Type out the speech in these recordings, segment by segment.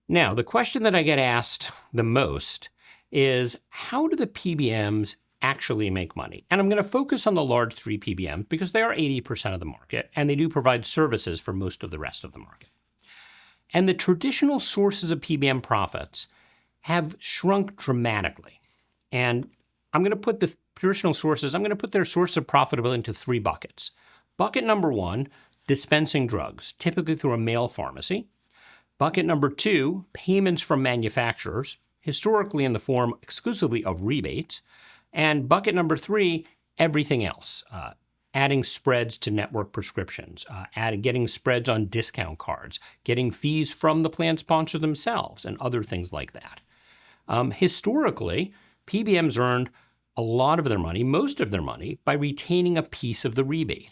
Now, the question that I get asked the most is, how do the PBMs actually make money? And I'm going to focus on the large three PBMs because they are 80% of the market, and they do provide services for most of the rest of the market. And the traditional sources of PBM profits have shrunk dramatically. And I'm going to put the traditional sources, I'm going to put their source of profitability into three buckets. Bucket number one, dispensing drugs, typically through a mail pharmacy. Bucket number two, payments from manufacturers, historically in the form exclusively of rebates. And bucket number three, everything else, adding spreads to network prescriptions, getting spreads on discount cards, getting fees from the plan sponsor themselves, and other things like that. Historically, PBMs earned a lot of their money, most of their money, by retaining a piece of the rebate.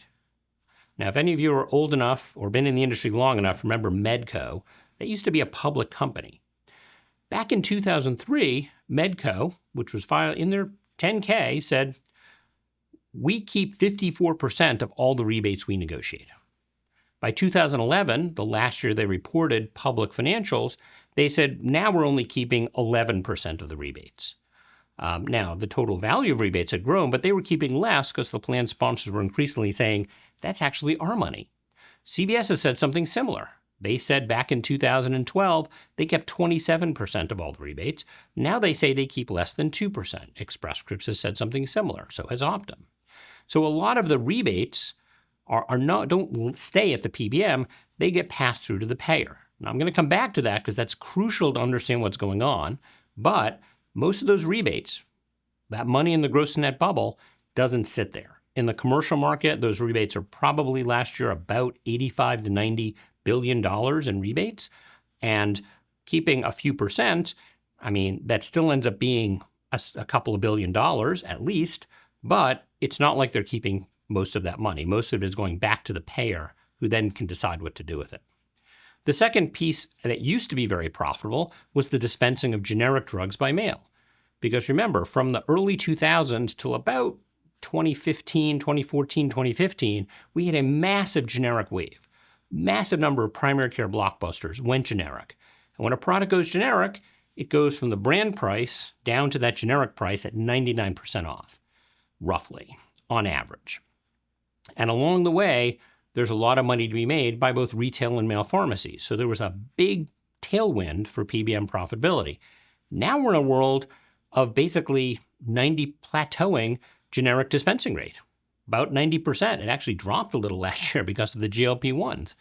Now, if any of you are old enough or been in the industry long enough, remember Medco, that used to be a public company. Back in 2003, Medco, which was filed in their 10K, said, we keep 54% of all the rebates we negotiate. By 2011, the last year they reported public financials, they said, now we're only keeping 11% of the rebates. Now, the total value of rebates had grown, but they were keeping less because the plan sponsors were increasingly saying, that's actually our money. CVS has said something similar. They said back in 2012, they kept 27% of all the rebates. Now they say they keep less than 2%. Express Scripts has said something similar, so has Optum. So a lot of the rebates don't stay at the PBM, they get passed through to the payer. Now I'm going to come back to that because that's crucial to understand what's going on, but most of those rebates, that money in the gross net bubble, doesn't sit there. In the commercial market, those rebates are probably last year about $85 to $90 billion in rebates, and keeping a few percent, I mean, that still ends up being a couple of $1 billion at least, but it's not like they're keeping most of that money. Most of it is going back to the payer, who then can decide what to do with it. The second piece that used to be very profitable was the dispensing of generic drugs by mail. Because remember, from the early 2000s till about 2014, 2015, we had a massive generic wave. Massive number of primary care blockbusters went generic. And when a product goes generic, it goes from the brand price down to that generic price at 99% off, roughly, on average. And along the way, there's a lot of money to be made by both retail and mail pharmacies. So there was a big tailwind for PBM profitability. Now we're in a world of basically 90 plateauing generic dispensing rate, about 90%. It actually dropped a little last year because of the GLP-1s.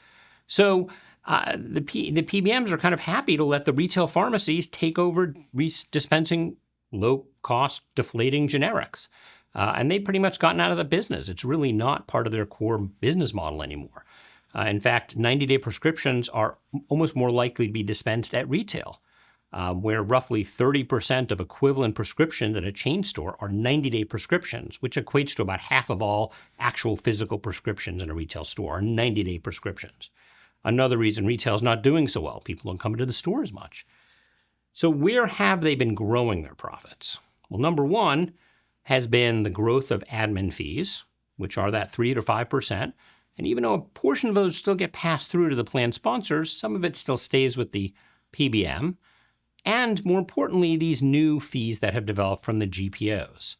So the PBMs are kind of happy to let the retail pharmacies take over dispensing low-cost, deflating generics. And they've pretty much gotten out of the business. It's really not part of their core business model anymore. In fact, 90-day prescriptions are almost more likely to be dispensed at retail, where roughly 30% of equivalent prescriptions at a chain store are 90-day prescriptions, which equates to about half of all actual physical prescriptions in a retail store are 90-day prescriptions. Another reason retail is not doing so well. People don't come to the store as much. So where have they been growing their profits? Well, number one has been the growth of admin fees, which are that 3 to 5%. And even though a portion of those still get passed through to the plan sponsors, some of it still stays with the PBM. And more importantly, these new fees that have developed from the GPOs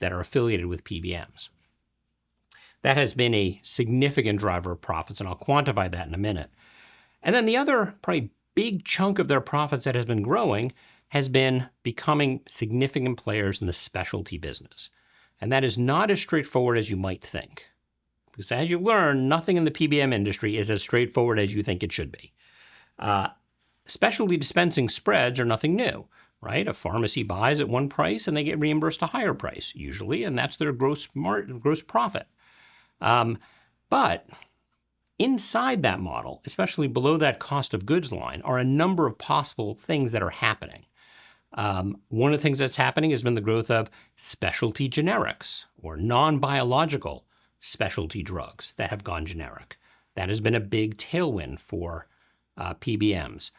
that are affiliated with PBMs. That has been a significant driver of profits, and I'll quantify that in a minute. And then the other probably big chunk of their profits that has been growing has been becoming significant players in the specialty business. And that is not as straightforward as you might think. Because as you learn, nothing in the PBM industry is as straightforward as you think it should be. Specialty dispensing spreads are nothing new, right? A pharmacy buys at one price and they get reimbursed a higher price, usually, and that's their gross profit. But inside that model, especially below that cost of goods line, are a number of possible things that are happening. One of the things that's happening has been the growth of specialty generics or non-biological specialty drugs that have gone generic. That has been a big tailwind for PBMs.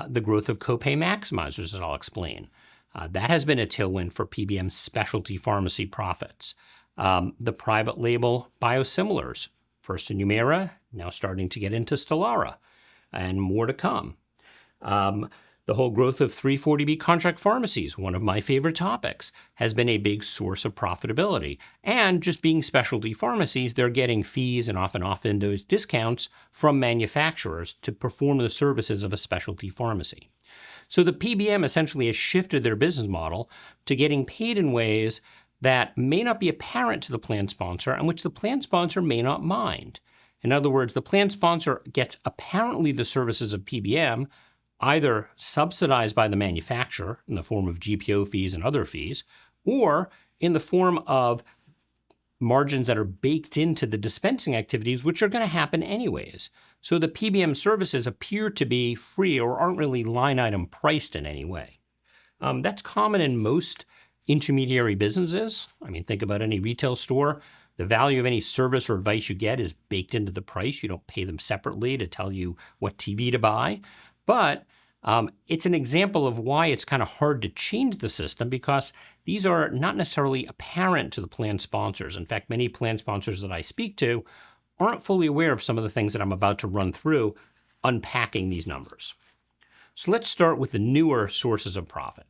The growth of copay maximizers, as I'll explain. That has been a tailwind for PBM specialty pharmacy profits. The private label biosimilars, first in Humira, now starting to get into Stelara, and more to come. The whole growth of 340B contract pharmacies, one of my favorite topics, has been a big source of profitability. And just being specialty pharmacies, they're getting fees and often those discounts from manufacturers to perform the services of a specialty pharmacy. So the PBM essentially has shifted their business model to getting paid in ways that may not be apparent to the plan sponsor and which the plan sponsor may not mind. In other words, the plan sponsor gets apparently the services of PBM, either subsidized by the manufacturer in the form of GPO fees and other fees, or in the form of margins that are baked into the dispensing activities, which are going to happen anyways. So the PBM services appear to be free or aren't really line item priced in any way. That's common in most intermediary businesses. I mean, think about any retail store. The value of any service or advice you get is baked into the price. You don't pay them separately to tell you what TV to buy. But it's an example of why it's kind of hard to change the system, because these are not necessarily apparent to the plan sponsors. In fact, many plan sponsors that I speak to aren't fully aware of some of the things that I'm about to run through unpacking these numbers. So let's start with the newer sources of profit.